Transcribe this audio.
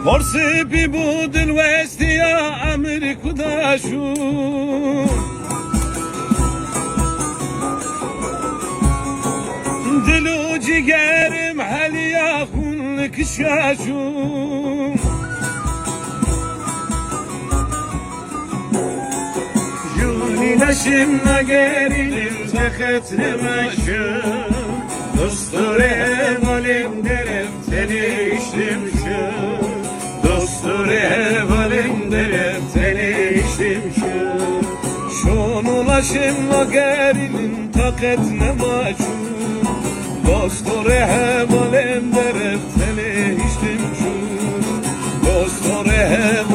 فرسي ببود الوست يا أمر كداشو دلو جيجرم هل ياخون لك شاشو جوني نشم نگریم تخت نمشم Dostur evalim derem teniştim şu Dostur evalim derem teniştim şu Şun ulaşımla gerilin taket ne maçu Dostur evalim derem teniştim şu Dostur evalim